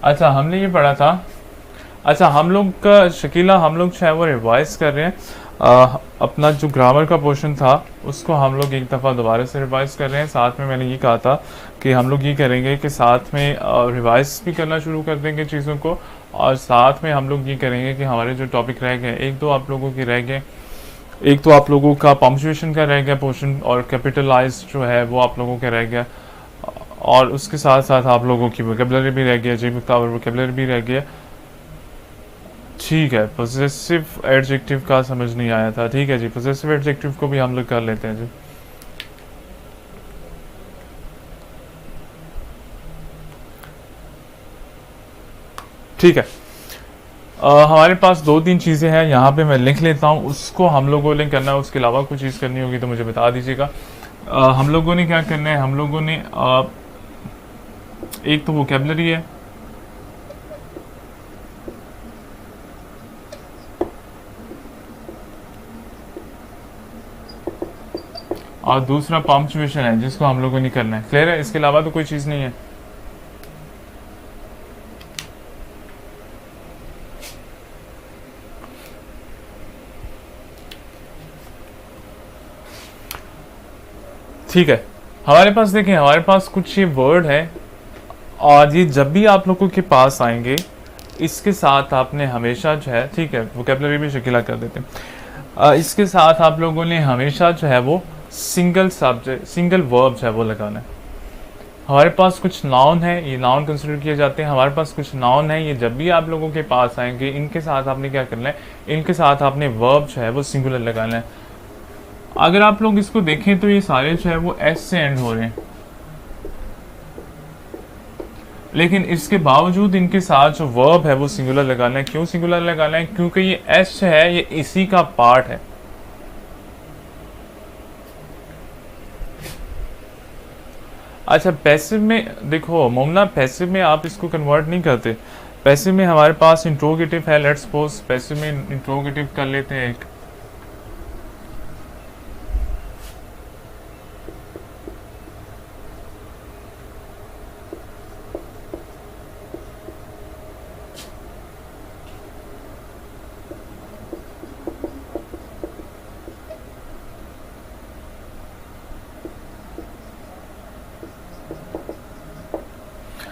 अच्छा, हमने ये पढ़ा था। अच्छा, हम लोग का शकीला हम लोग जो है वो रिवाइज कर रहे हैं। अपना जो ग्रामर का पोर्शन था उसको हम लोग एक दफ़ा दोबारा से रिवाइज कर रहे हैं। साथ में मैंने ये कहा था कि हम लोग ये करेंगे कि साथ में रिवाइज भी करना शुरू कर देंगे चीज़ों को, और साथ में हम लोग ये करेंगे कि हमारे जो टॉपिक रह गए, एक दो आप लोगों के रह गए, एक तो आप लोगों का पंक्चुएशन का रह गया पोर्शन, और कैपिटलाइज जो है वो आप लोगों का रह गया, और उसके साथ साथ आप लोगों की वोकेबलरी भी रह गया जी, मुख्तावर वोकेबलरी भी रह गया। ठीक है, पोजेसिव एडजेक्टिव का समझ नहीं आया था। ठीक है जी, पोजेसिव एडजेक्टिव को भी हम लोग कर लेते हैं जी। ठीक है। हमारे पास दो तीन चीज़ें हैं, यहाँ पे मैं लिख लेता हूँ, उसको हम लोगों को लिंक करना है। उसके अलावा कुछ चीज़ करनी होगी तो मुझे बता दीजिएगा। हम लोगों ने क्या करना है, हम लोगों ने एक तो वोकेबलरी है, और दूसरा पंक्चुएशन है जिसको हम लोगों ने करना है। क्लियर है? इसके अलावा तो कोई चीज़ नहीं है। ठीक है, हमारे पास देखें, हमारे पास कुछ ये वर्ड है, और ये जब भी आप लोगों के पास आएंगे इसके साथ आपने हमेशा जो है, ठीक है, वोकेबलरी भी शकीला कर देते हैं, इसके साथ आप लोगों ने हमेशा जो है वो सिंगल सब्जेक्ट, सिंगल वर्ब जो है वो लगाना है। हमारे पास कुछ नाउन है, ये नाउन कंसिडर किए जाते हैं। हमारे पास कुछ नाउन है, ये जब भी आप लोगों के पास आएंगे इनके साथ आपने क्या करना है, इनके साथ आपने वर्ब जो है वो सिंगुलर लगाना है। अगर आप लोग इसको देखें तो ये सारे जो है वो एस से एंड हो रहे हैं, लेकिन इसके बावजूद इनके साथ जो वर्ब है वो सिंगुलर लगाना है। क्यों सिंगुलर लगाना है? क्योंकि ये एस है, ये इसी का पार्ट है। अच्छा, पैसिव में देखो मोमना, पैसिव में आप इसको कन्वर्ट नहीं करते। पैसिव में हमारे पास इंट्रोगेटिव है, लेट्स सपोज पैसिव में इंट्रोगेटिव कर लेते हैं एक।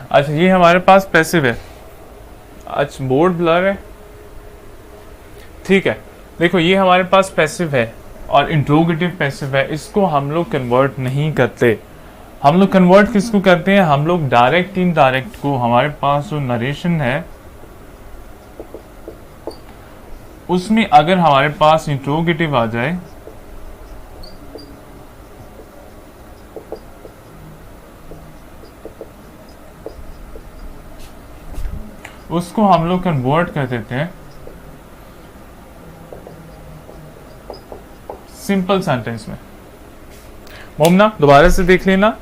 अच्छा, ये हमारे पास पैसिव है। अच्छा, बोर्ड ब्लर है। ठीक है, देखो ये हमारे पास पैसिव है और इंट्रोगेटिव पैसिव है, इसको हम लोग कन्वर्ट नहीं करते। हम लोग कन्वर्ट किसको करते हैं, हम लोग डायरेक्ट इनडायरेक्ट को, हमारे पास जो नरेशन है उसमें अगर हमारे पास इंट्रोगेटिव आ जाए उसको हम लोग कन्वर्ट कर देते हैं सिंपल सेंटेंस में। मोमना दोबारा से देख लेना,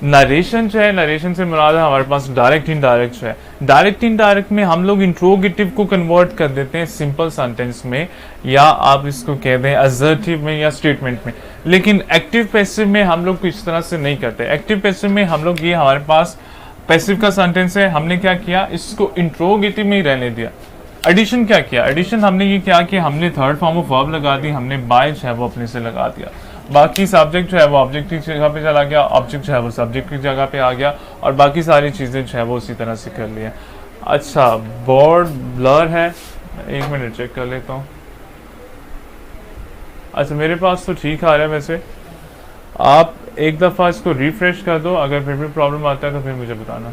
नरेशन जो है, नरेशन से मुराद है हमारे पास डायरेक्ट इनडायरेक्ट जो है। डायरेक्ट इनडायरेक्ट में हम लोग इंट्रोगेटिव को कन्वर्ट कर देते हैं सिंपल सेंटेंस में, या आप इसको कह दें असर्टिव में या स्टेटमेंट में। लेकिन एक्टिव पैसिव में हम लोग इस तरह से नहीं करते। एक्टिव पैसिव में हम लोग, ये हमारे पास पैसिव का सेंटेंस है, हमने क्या किया, इसको इंट्रोगेटिव में ही रहने दिया। एडिशन क्या किया, एडिशन हमने ये क्या किया, हमने थर्ड फॉर्म ऑफ वर्ब लगा दी, हमने बाय जो है वो अपने से लगा दिया। बाकी सब्जेक्ट जो है वो ऑब्जेक्ट की जगह पे चला गया, ऑब्जेक्ट जो है वो सब्जेक्ट की जगह पे आ गया, और बाकी सारी चीज़ें जो है वो उसी तरह से कर लिया। अच्छा, बोर्ड ब्लर है, एक मिनट चेक कर लेता हूँ। अच्छा, मेरे पास तो ठीक आ रहा है वैसे, आप एक दफ़ा इसको रिफ्रेश कर दो, अगर फिर भी प्रॉब्लम आता है तो फिर मुझे बताना।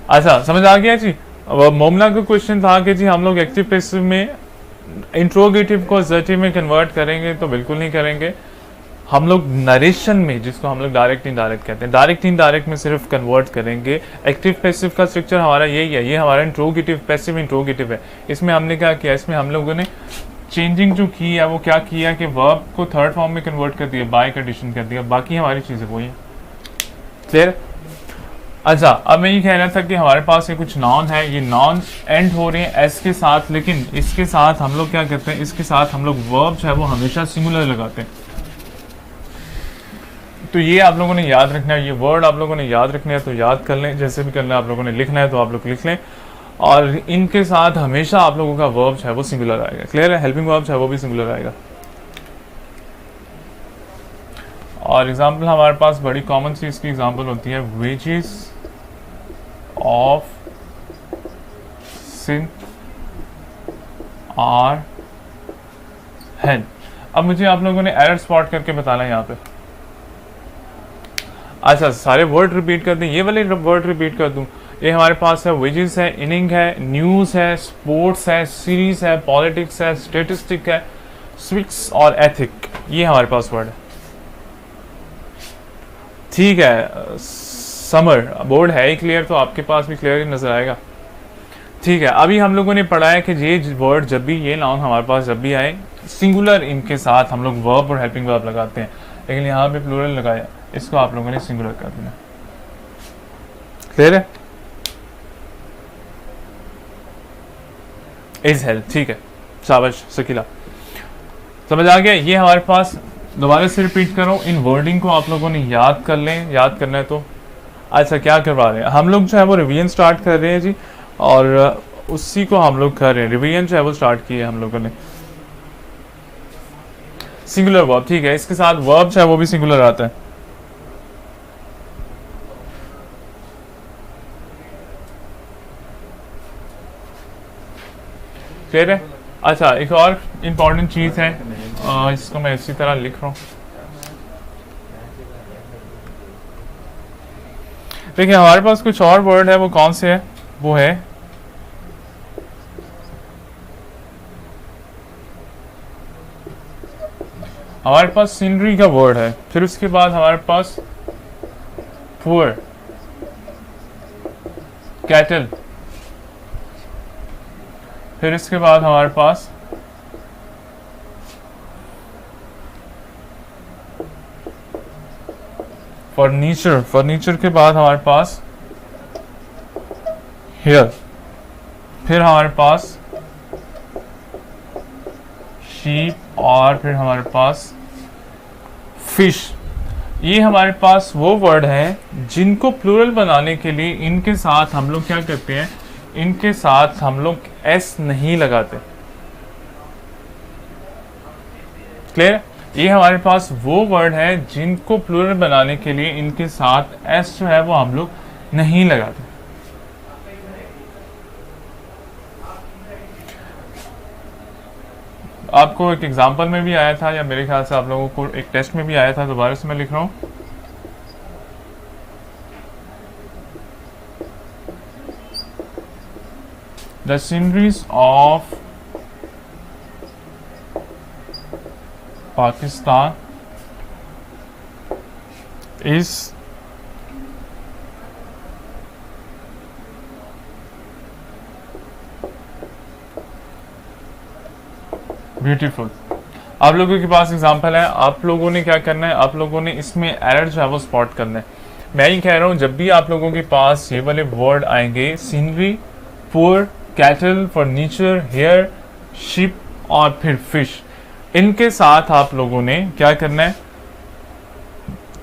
अच्छा, समझ आ गया जी। मोमना का क्वेश्चन था कि जी हम लोग एक्टिव पैसिव में इंट्रोगेटिव को असर्टिव में कन्वर्ट करेंगे, तो बिल्कुल नहीं करेंगे। हम लोग नरेशन में, जिसको हम लोग डायरेक्ट इनडायरेक्ट कहते हैं, डायरेक्ट इनडायरेक्ट में सिर्फ कन्वर्ट करेंगे। एक्टिव पैसिव का स्ट्रक्चर हमारा यही है, ये हमारा इंट्रोगेटिव पैसिव इंट्रोगेटिव है। इसमें हमने क्या किया, इसमें हम लोगों ने चेंजिंग जो की है वो क्या किया कि वर्ब को थर्ड फॉर्म में कन्वर्ट कर दिया, बाय का एडिशन कर दिया, बाकी हमारी चीज़ें वही हैं। क्लियर? अच्छा, अब मैं ये कह रहा था कि हमारे पास ये कुछ नॉन है, ये नॉन एंड हो रहे हैं एस के साथ, लेकिन इसके साथ हम लोग क्या करते हैं, इसके साथ हम लोग वर्ब जो है वो हमेशा सिंगुलर लगाते हैं। तो ये आप लोगों ने याद रखना है, ये वर्ड आप लोगों ने याद रखना है तो याद कर लें, जैसे भी करना है आप लोगों ने लिखना है तो आप लोग लिख लें, और इनके साथ हमेशा आप लोगों का वर्ब जो है वो सिंगुलर आएगा। क्लियर है? हेल्पिंग वर्ब जो है वो भी सिंगुलर आएगा। और एग्जाम्पल हमारे पास बड़ी कॉमन सी इसकी एग्जाम्पल होती है, wages of sin are head. अब मुझे आप लोगों ने एरर स्पॉट करके बताना है यहाँ पे। अच्छा, सारे वर्ड रिपीट कर दें, ये वाले वर्ड रिपीट कर दूं। ये हमारे पास है वेजेस है, इनिंग है, न्यूज़ है, स्पोर्ट्स है, सीरीज है, पॉलिटिक्स है, स्टेटिस्टिक है, स्विक्स और एथिक, ये हमारे पास वर्ड है। ठीक है, समर बोर्ड है ही क्लियर, तो आपके पास भी क्लियर ही नजर आएगा। ठीक है, अभी हम लोगों ने पढ़ा है कि ये वर्ड जब भी, ये नाउन हमारे पास जब भी आए सिंगुलर, इनके साथ हम लोग वर्ब और हेल्पिंग वर्ब लगाते हैं, लेकिन यहाँ पे प्लूरल लगाया, इसको आप लोगों ने सिंगुलर कर देना। क्लियर है? इज हेल्प, ठीक है, शाबाश शकीला, समझ आ गया। ये हमारे पास, दोबारा से रिपीट करो, इन वर्डिंग को आप लोगों ने याद कर लें, याद करना है तो। अच्छा, क्या करवा रहे हैं हम लोग, जो है वो रिवीजन स्टार्ट कर रहे हैं जी, और उसी को हम लोग कर रहे हैं, रिवीजन जो है वो स्टार्ट किए हम लोगों ने। सिंगुलर वर्ब, ठीक है, इसके साथ वर्ब जो है वो भी सिंगुलर आता है। क्लियर है? अच्छा, एक और इम्पॉर्टेंट चीज़ है, इसको मैं इसी तरह लिख रहा हूँ। देखिए, हमारे पास कुछ और वर्ड है, वो कौन से है, वो है हमारे पास सीनरी का वर्ड है, फिर उसके बाद हमारे पास पुअर, कैटल, फिर इसके बाद हमारे पास फर्नीचर, फर्नीचर के बाद हमारे पास हेयर, फिर हमारे पास शीप, और फिर हमारे पास फिश। ये हमारे पास वो वर्ड हैं जिनको प्लूरल बनाने के लिए इनके साथ हम लोग क्या करते हैं, इनके साथ हम लोग एस नहीं लगाते। क्लियर? ये हमारे पास वो वर्ड है जिनको प्लूरल बनाने के लिए इनके साथ एस जो है वो हम लोग नहीं लगाते। आपको एक एग्जांपल में भी आया था, या मेरे ख्याल से आप लोगों को एक टेस्ट में भी आया था, दोबारा से मैं लिख रहा हूँ। The sceneries of Pakistan is beautiful. आप लोगों के पास एग्जांपल है, आप लोगों ने क्या करना है, आप लोगों ने इसमें एरर जो है वो स्पॉट करना है। मैं ही कह रहा हूँ, जब भी आप लोगों के पास ये वाले वर्ड आएंगे, scenery, poor, cattle, furniture, hair, ship और फिर फिश, इनके साथ आप लोगों ने क्या करना है,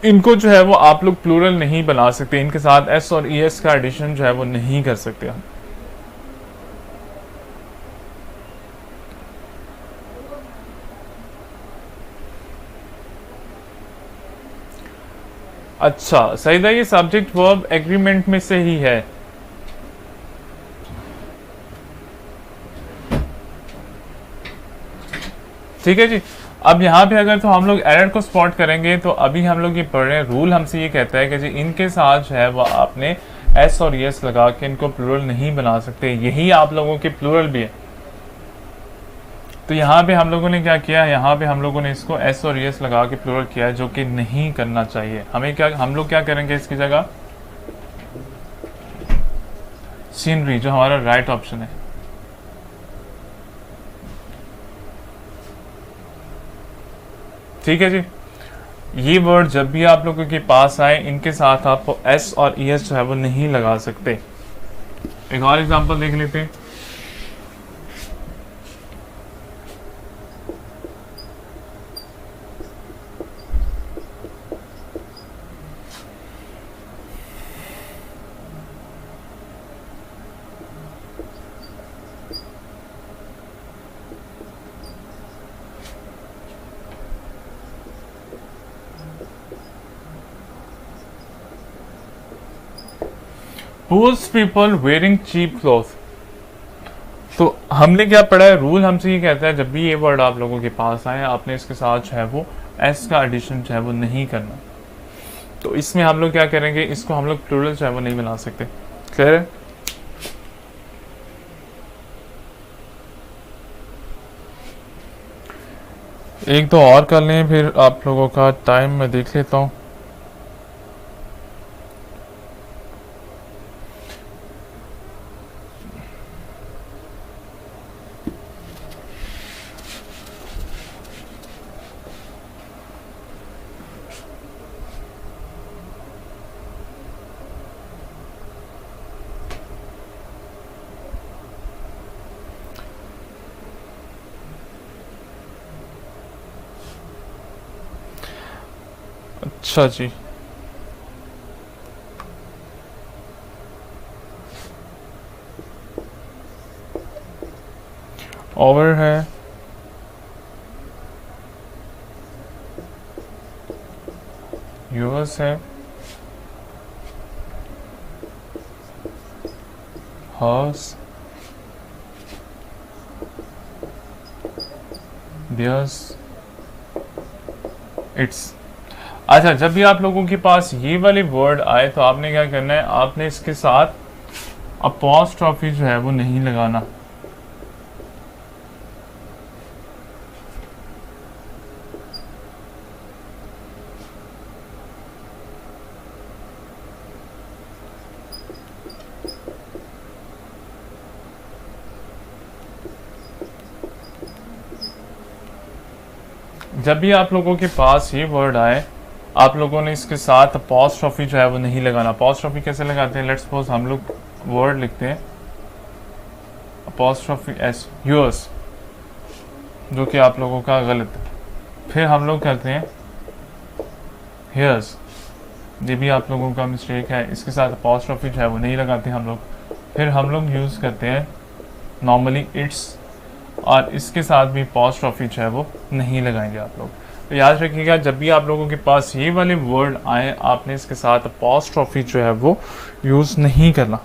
इनको जो है वो आप लोग प्लूरल नहीं बना सकते, इनके साथ एस और ई एस का एडिशन जो है वो नहीं कर सकते। अच्छा सही था, ये सब्जेक्ट वर्ब एग्रीमेंट में से ही है। ठीक है जी। अब यहाँ पे अगर तो हम लोग एरर को स्पॉट करेंगे, तो अभी हम लोग ये पढ़ रहे हैं, रूल हमसे ये कहता है कि जी इनके साथ जो है वो आपने एस और एस लगा के इनको प्लूरल नहीं बना सकते, यही आप लोगों के प्लूरल भी है। तो यहाँ पे हम लोगों ने क्या किया, यहाँ पे हम लोगों ने इसको एस और एस लगा के प्लूरल किया है, जो कि नहीं करना चाहिए। हमें क्या, हम लोग क्या करेंगे इसकी जगह सीनरी, जो हमारा राइट ऑप्शन है। ठीक है जी। ये वर्ड जब भी आप लोगों के पास आए, इनके साथ आप एस और ई एस जो है वो नहीं लगा सकते। एक और एग्जांपल देख लेते हैं। Poor people wearing cheap clothes। तो हमने क्या पढ़ा है, रूल हमसे ये कहता है, जब भी ये वर्ड आप लोगों के पास आए, आपने इसके साथ जो है वो एस का एडिशन जो है वो नहीं करना। तो इसमें हम लोग क्या करेंगे, इसको हम लोग प्लूरल जो है वो नहीं बना सकते। क्लियर है? एक दो और कर लें, फिर आप लोगों का टाइम मैं देख लेता हूँ। अच्छा जी, ओवर है, यूएस है, हर्स, दियर्स, इट्स। अच्छा, जब भी आप लोगों के पास ये वाले वर्ड आए, तो आपने क्या करना है, आपने इसके साथ अपॉस्ट्रोफी जो है वो नहीं लगाना। जब भी आप लोगों के पास ये वर्ड आए, आप लोगों ने इसके साथ अपॉस्ट्रोफी जो है वो नहीं लगाना। अपॉस्ट्रोफी कैसे लगाते हैं, लेट्स सपोज हम लोग वर्ड लिखते हैं अपॉस्ट्रोफी एस, यूएस, जो कि आप लोगों का गलत है। फिर हम लोग करते हैं हेयर्स, ये भी आप लोगों का मिस्टेक है, इसके साथ अपॉस्ट्रोफी जो है वो नहीं लगाते हम लोग। फिर हम लोग यूज़ करते हैं नॉर्मली इट्स, और इसके साथ भी अपॉस्ट्रोफी जो है वो नहीं लगाएंगे आप लोग। तो याद रखिएगा, जब भी आप लोगों के पास ये वाले वर्ड आए, आपने इसके साथ अपॉस्ट्रोफी जो है वो यूज़ नहीं करना।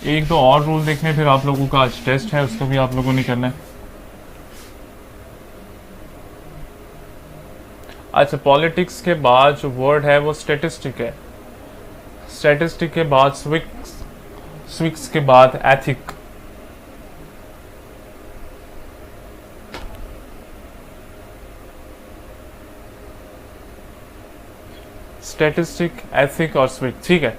एक दो और रूल देखने, फिर आप लोगों का आज टेस्ट है, उसको भी आप लोगों ने करना है। अच्छा, पॉलिटिक्स के बाद जो वर्ड है वो स्टैटिस्टिक है। स्टैटिस्टिक के बाद स्विक्स, स्विक्स के बाद एथिक। स्टैटिस्टिक, एथिक और स्विक, ठीक है।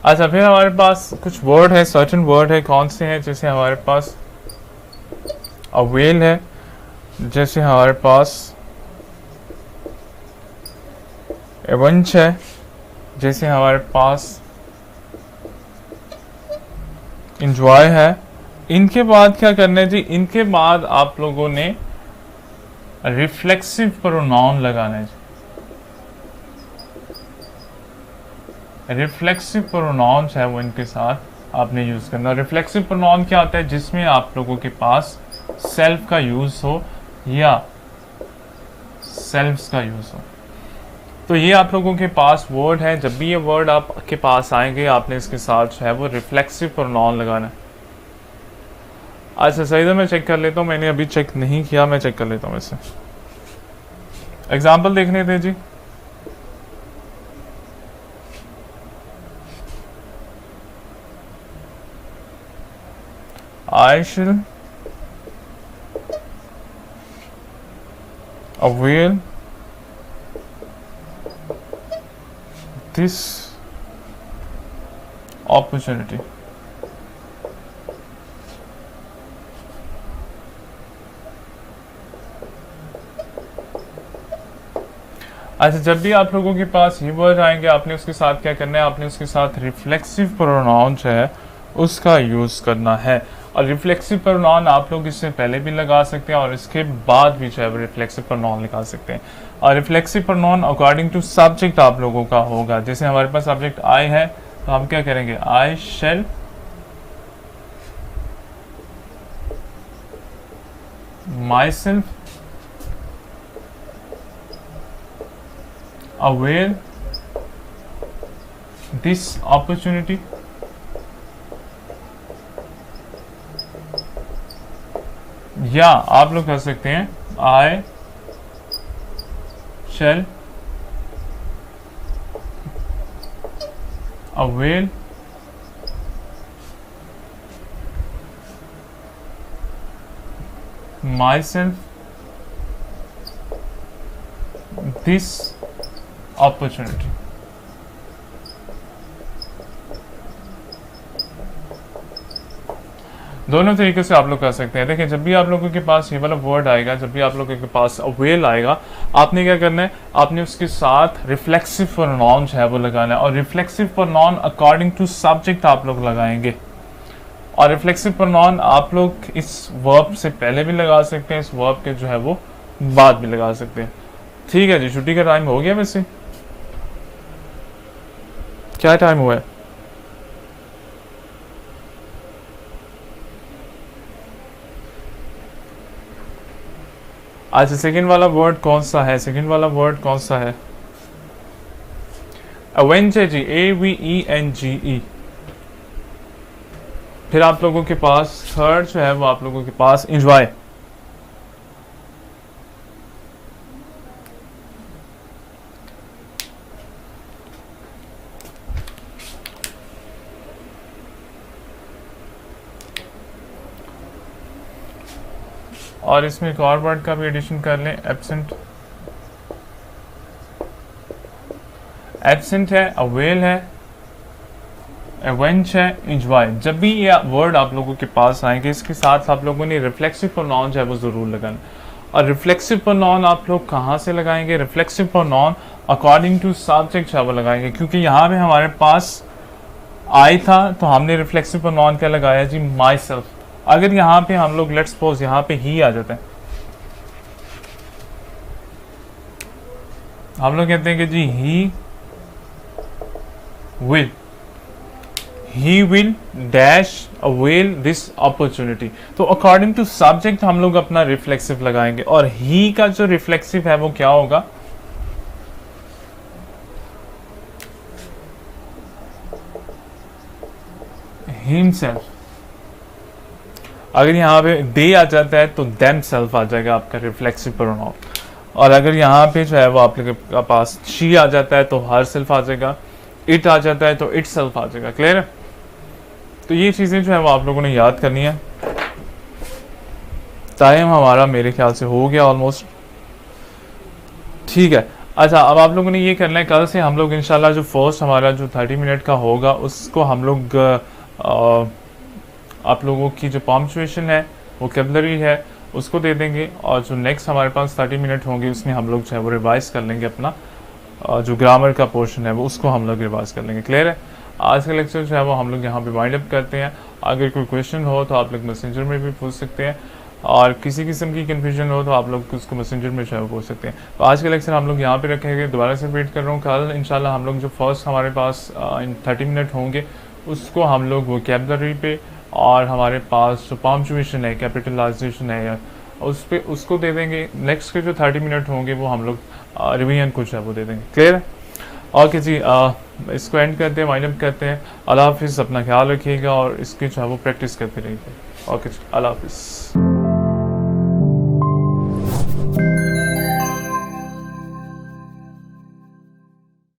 अच्छा, फिर हमारे पास कुछ वर्ड है, सर्टेन वर्ड है, कौन से हैं? जैसे हमारे पास अवेल है, जैसे हमारे पास एवंच है, जैसे हमारे पास इंजॉय है। इनके बाद क्या करना है जी? इनके बाद आप लोगों ने रिफ्लेक्सिव प्रोनाउन लगाना है जी। रिफ्लेक्सिव प्रोनाउंस है वो इनके साथ आपने यूज करना। रिफ्लेक्सिव प्रोनाउन क्या होता है? जिसमें आप लोगों के पास सेल्फ का यूज हो या सेल्फ्स का यूज हो। तो ये आप लोगों के पास वर्ड है। जब भी ये वर्ड आपके पास आएंगे, आपने इसके साथ जो है वो रिफ्लेक्सिव प्रोनाउन लगाना है। अच्छा, सही, तो मैं चेक कर लेता हूँ, मैंने अभी चेक नहीं किया, मैं चेक कर लेता हूँ इसे। एग्जाम्पल देखने थे जी। I shall avail this opportunity. अच्छा, जब भी आप लोगों के पास ये वर्ड आएंगे, आपने उसके साथ क्या करना है? आपने उसके साथ रिफ्लेक्सिव प्रोनाउन जो है उसका यूज करना है। और रिफ्लेक्सिव प्रोनाउन आप लोग इससे पहले भी लगा सकते हैं और इसके बाद भी जो है रिफ्लेक्सिव प्रोनाउन लगा सकते हैं। और reflexive pronoun according to subject आप लोगों का होगा। जैसे हमारे पास सब्जेक्ट आई है, तो हम क्या करेंगे? I shall myself avail this opportunity या आप लोग कह सकते हैं I shall avail myself this opportunity। दोनों तरीके से आप लोग कर सकते हैं। देखिए, जब भी आप लोगों के पास ये वाला वर्ड आएगा, जब भी आप लोगों के पास अवेल आएगा, आपने क्या करना है? आपने उसके साथ रिफ्लेक्सिव प्रोनाउन है वो लगाना है। और reflexive pronoun according to subject आप लोग लगाएंगे। और रिफ्लेक्सिव प्रोनाउन आप लोग इस वर्ब से पहले भी लगा सकते हैं, इस वर्ब के जो है वो बाद भी लगा सकते हैं। ठीक है जी, छुट्टी का टाइम हो गया। वैसे क्या टाइम हुआ है? अच्छा, सेकंड वाला वर्ड कौन सा है? सेकंड वाला वर्ड कौन सा है? अवेंज है जी, AVENGE। फिर आप लोगों के पास थर्ड जो है वो आप लोगों के पास एंजॉय। और इसमें एक और वर्ड का भी एडिशन कर लें, एब्सेंट। एब्सेंट है, अवेल है, एवेंच है, एंजॉय। जब भी ये वर्ड आप लोगों के पास आएंगे, इसके साथ आप लोगों ने रिफ्लेक्सिव प्रोनाउन जो है वो जरूर लगाना। और रिफ्लेक्सिव प्रोनाउन आप लोग कहाँ से लगाएंगे? Reflexive pronoun according to subject जो है वो लगाएंगे। क्योंकि यहाँ पे हमारे पास आई था, तो हमने रिफ्लेक्सिव प्रोनाउन क्या लगाया जी? My self. अगर यहाँ पे हम लोग लेट्स सपोज यहाँ पे ही आ जाते हैं, हम लोग कहते हैं कि जी he he will dash avail this opportunity. तो अकॉर्डिंग टू सब्जेक्ट हम लोग अपना रिफ्लेक्सिव लगाएंगे, और ही का जो रिफ्लेक्सिव है वो क्या होगा, हिमसेल्फ। अगर यहाँ पे दे आ जाता है तो देम सेल्फ आ जाएगा आपका रिफ्लेक्सिव प्रोनाउन, और अगर यहाँ पे जो है वो आपके पास शी आ जाता है तो हर सेल्फ आ जाएगा, इट आ जाता है तो इट सेल्फ आ जाएगा। क्लियर है? तो ये चीज़ें जो है वो आप लोगों ने याद करनी है। टाइम हमारा मेरे ख्याल से हो गया ऑलमोस्ट, ठीक है। अच्छा, अब आप लोगों ने ये करना है, कल से हम लोग इंशाल्लाह जो फर्स्ट हमारा जो 30 मिनट का होगा उसको हम लोग आप लोगों की जो पंक्चुएशन है, वोकैबुलरी है, उसको दे देंगे, और जो नेक्स्ट हमारे पास 30 मिनट होंगे उसमें हम लोग जो है वो रिवाइज कर लेंगे अपना जो ग्रामर का पोर्शन है वो उसको हम लोग रिवाइज कर लेंगे। क्लियर है? आज का लेक्चर जो है वो हम लोग यहाँ पे वाइंड अप करते हैं। अगर कोई क्वेश्चन हो तो आप लोग मैसेंजर में भी पूछ सकते हैं, और किसी किस्म की कन्फ्यूजन हो तो आप लोग उसको मैसेंजर में जो है पूछ सकते हैं। तो आज का लेक्चर हम लोग यहाँ पे रखेंगे। दोबारा से वेट कर रहा हूँ, कल इंशाल्लाह हम लोग जो फर्स्ट हमारे पास इन 30 मिनट होंगे उसको हम लोग वोकैबुलरी पे, और हमारे पास जो पंक्चुएशन है, कैपिटलाइजेशन है या उस पे उसको दे देंगे। नेक्स्ट के जो 30 मिनट होंगे वो हम लोग रिवीजन कुछ है वो दे देंगे। क्लियर है? ओके जी, इसको एंड करते हैं, वाइंड अप करते हैं। अल्लाह हाफिज़, अपना ख्याल रखिएगा और इसकी जो है वो प्रैक्टिस करते रहिए। ओके जी, अल्लाह हाफिज़।